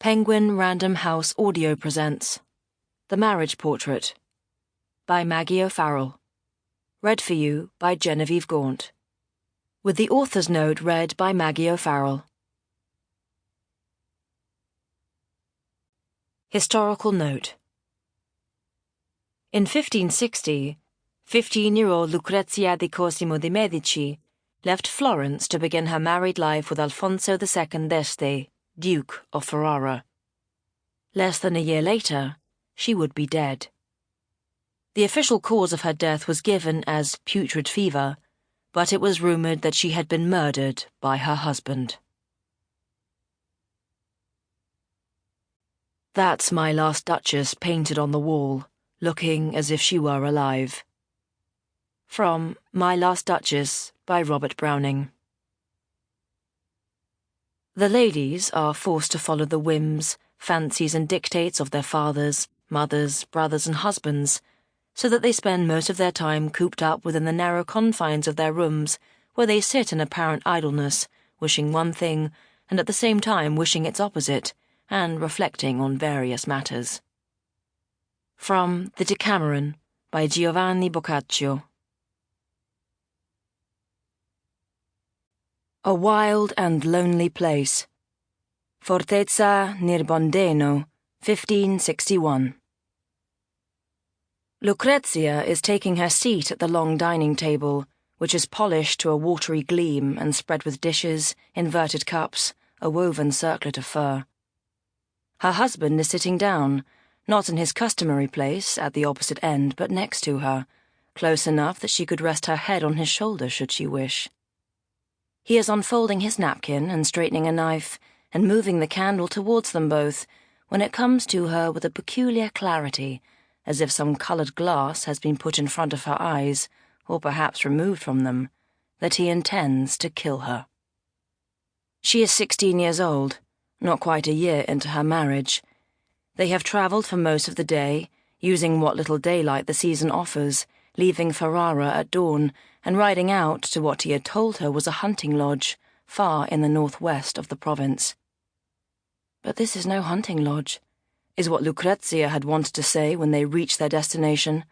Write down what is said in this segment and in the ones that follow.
Penguin Random House Audio presents The Marriage Portrait by Maggie O'Farrell. Read for you by Genevieve Gaunt. With the author's note read by Maggie O'Farrell. Historical note. In 1560, 15-year-old Lucrezia de Medici left Florence to begin her married life with Alfonso II d'Este, Duke of Ferrara. Less than a year later, she would be dead. The official cause of her death was given as putrid fever, but it was rumoured that she had been murdered by her husband. That's my last duchess painted on the wall, looking as if she were alive. From My Last Duchess by Robert Browning. The ladies are forced to follow the whims, fancies and dictates of their fathers, mothers, brothers and husbands, so that they spend most of their time cooped up within the narrow confines of their rooms, where they sit in apparent idleness, wishing one thing, and at the same time wishing its opposite, and reflecting on various matters. From The Decameron by Giovanni Boccaccio. A wild and lonely place. Fortezza near Bondeno, 1561. Lucrezia is taking her seat at the long dining table, which is polished to a watery gleam and spread with dishes, inverted cups, a woven circlet of fur. Her husband is sitting down, not in his customary place at the opposite end, but next to her, close enough that she could rest her head on his shoulder should she wish. He is unfolding his napkin and straightening a knife and moving the candle towards them both when it comes to her with a peculiar clarity, as if some coloured glass has been put in front of her eyes, or perhaps removed from them, that he intends to kill her. She is 16 years old, not quite a year into her marriage. They have travelled for most of the day, using what little daylight the season offers, leaving Ferrara at dawn and riding out to what he had told her was a hunting lodge, far in the northwest of the province. But this is no hunting lodge, is what Lucrezia had wanted to say when they reached their destination,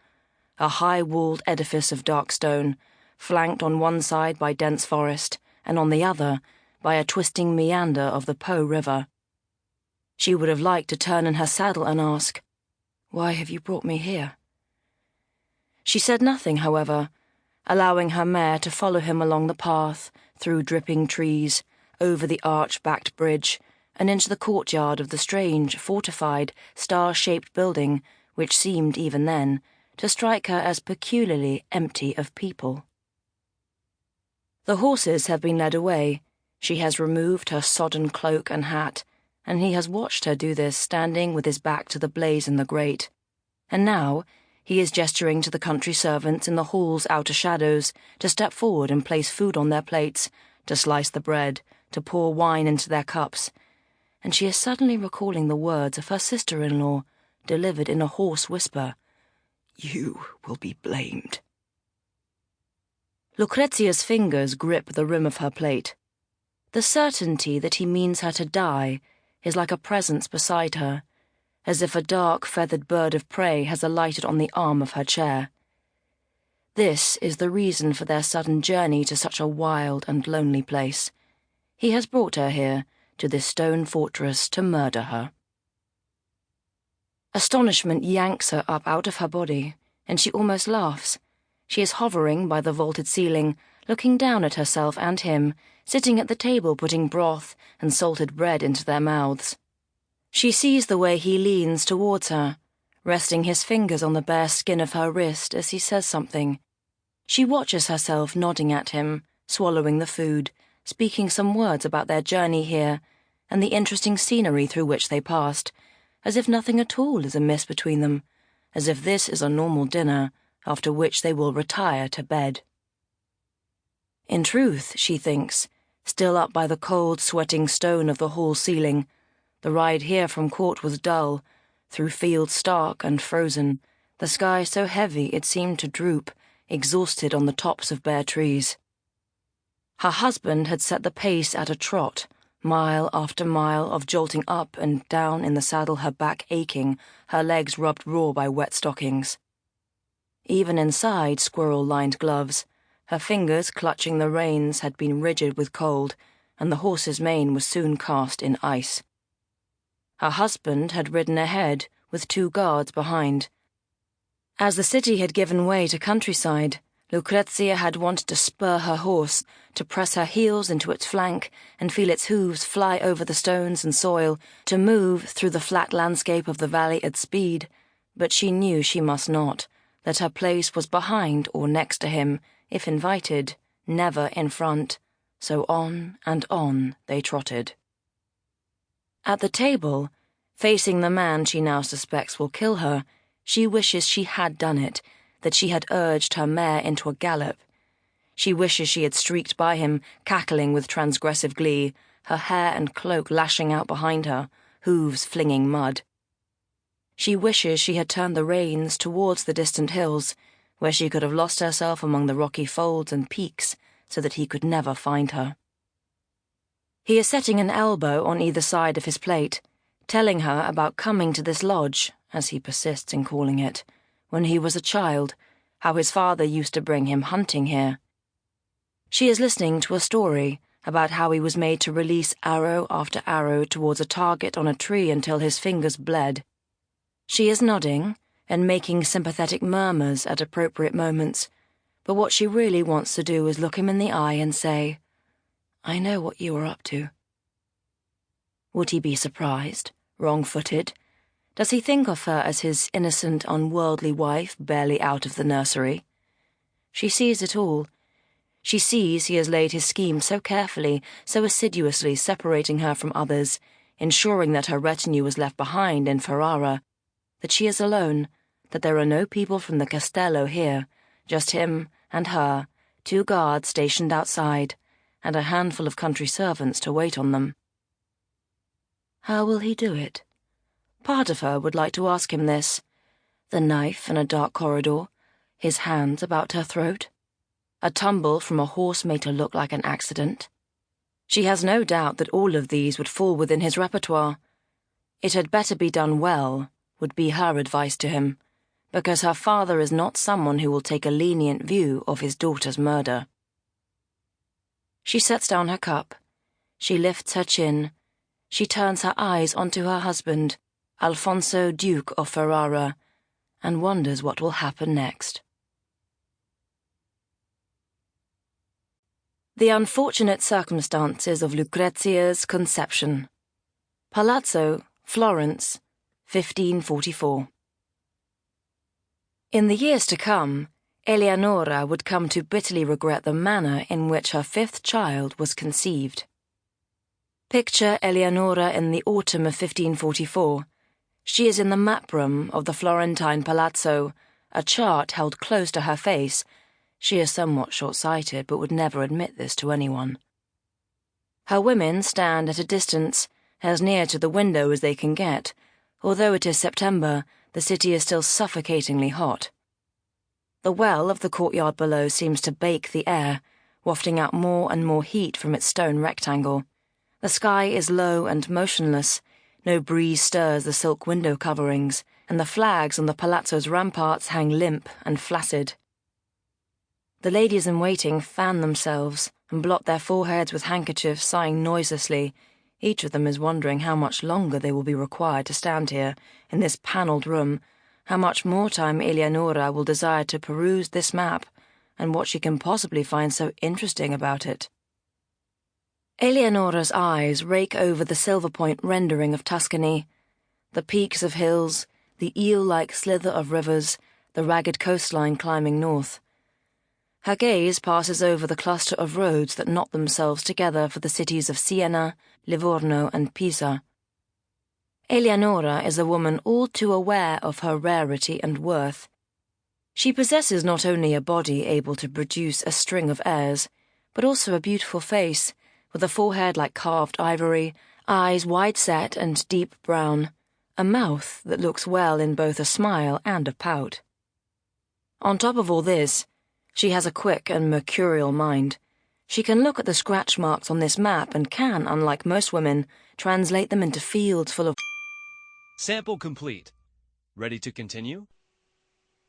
a high-walled edifice of dark stone, flanked on one side by dense forest, and on the other by a twisting meander of the Po River. She would have liked to turn in her saddle and ask, "Why have you brought me here?" She said nothing, however, allowing her mare to follow him along the path, through dripping trees, over the arch-backed bridge, and into the courtyard of the strange, fortified, star-shaped building which seemed, even then, to strike her as peculiarly empty of people. The horses have been led away. She has removed her sodden cloak and hat, and he has watched her do this standing with his back to the blaze in the grate. And now he is gesturing to the country servants in the hall's outer shadows to step forward and place food on their plates, to slice the bread, to pour wine into their cups, and she is suddenly recalling the words of her sister-in-law, delivered in a hoarse whisper, "You will be blamed." Lucrezia's fingers grip the rim of her plate. The certainty that he means her to die is like a presence beside her, as if a dark feathered bird of prey has alighted on the arm of her chair. This is the reason for their sudden journey to such a wild and lonely place. He has brought her here, to this stone fortress, to murder her. Astonishment yanks her up out of her body, and she almost laughs. She is hovering by the vaulted ceiling, looking down at herself and him, sitting at the table putting broth and salted bread into their mouths. She sees the way he leans towards her, resting his fingers on the bare skin of her wrist as he says something. She watches herself nodding at him, swallowing the food, speaking some words about their journey here and the interesting scenery through which they passed, as if nothing at all is amiss between them, as if this is a normal dinner, after which they will retire to bed. In truth, she thinks, still up by the cold, sweating stone of the hall ceiling, the ride here from court was dull, through fields stark and frozen, the sky so heavy it seemed to droop, exhausted on the tops of bare trees. Her husband had set the pace at a trot, mile after mile of jolting up and down in the saddle, her back aching, her legs rubbed raw by wet stockings. Even inside squirrel-lined gloves, her fingers clutching the reins had been rigid with cold, and the horse's mane was soon cast in ice. Her husband had ridden ahead, with 2 guards behind. As the city had given way to countryside, Lucrezia had wanted to spur her horse, to press her heels into its flank and feel its hooves fly over the stones and soil, to move through the flat landscape of the valley at speed, but she knew she must not, that her place was behind or next to him, if invited, never in front, so on and on they trotted. At the table, facing the man she now suspects will kill her, she wishes she had done it, that she had urged her mare into a gallop. She wishes she had streaked by him, cackling with transgressive glee, her hair and cloak lashing out behind her, hooves flinging mud. She wishes she had turned the reins towards the distant hills, where she could have lost herself among the rocky folds and peaks so that he could never find her. He is setting an elbow on either side of his plate, telling her about coming to this lodge, as he persists in calling it, when he was a child, how his father used to bring him hunting here. She is listening to a story about how he was made to release arrow after arrow towards a target on a tree until his fingers bled. She is nodding and making sympathetic murmurs at appropriate moments, but what she really wants to do is look him in the eye and say, "I know what you are up to." Would he be surprised, wrong-footed? Does he think of her as his innocent, unworldly wife barely out of the nursery? She sees it all. She sees he has laid his scheme so carefully, so assiduously separating her from others, ensuring that her retinue is left behind in Ferrara, that she is alone, that there are no people from the Castello here, just him and her, 2 guards stationed outside, and a handful of country servants to wait on them. How will he do it? Part of her would like to ask him this. The knife in a dark corridor, his hands about her throat. A tumble from a horse made her look like an accident. She has no doubt that all of these would fall within his repertoire. It had better be done well, would be her advice to him, because her father is not someone who will take a lenient view of his daughter's murder. She sets down her cup. She lifts her chin. She turns her eyes onto her husband, Alfonso, Duke of Ferrara, and wonders what will happen next. The Unfortunate Circumstances of Lucrezia's Conception. Palazzo, Florence, 1544. In the years to come, Eleonora would come to bitterly regret the manner in which her 5th child was conceived. Picture Eleonora in the autumn of 1544. She is in the map room of the Florentine Palazzo, a chart held close to her face. She is somewhat short-sighted, but would never admit this to anyone. Her women stand at a distance, as near to the window as they can get. Although it is September, the city is still suffocatingly hot. The well of the courtyard below seems to bake the air, wafting out more and more heat from its stone rectangle. The sky is low and motionless. No breeze stirs the silk window coverings, and the flags on the palazzo's ramparts hang limp and flaccid. The ladies-in-waiting fan themselves and blot their foreheads with handkerchiefs, sighing noiselessly. Each of them is wondering how much longer they will be required to stand here, in this panelled room, how much more time Eleonora will desire to peruse this map, and what she can possibly find so interesting about it. Eleonora's eyes rake over the silver-point rendering of Tuscany, the peaks of hills, the eel-like slither of rivers, the ragged coastline climbing north. Her gaze passes over the cluster of roads that knot themselves together for the cities of Siena, Livorno, and Pisa. Eleonora is a woman all too aware of her rarity and worth. She possesses not only a body able to produce a string of heirs, but also a beautiful face, with a forehead like carved ivory, eyes wide-set and deep brown, a mouth that looks well in both a smile and a pout. On top of all this, she has a quick and mercurial mind. She can look at the scratch marks on this map and can, unlike most women, translate them into fields full of... Sample complete. Ready to continue?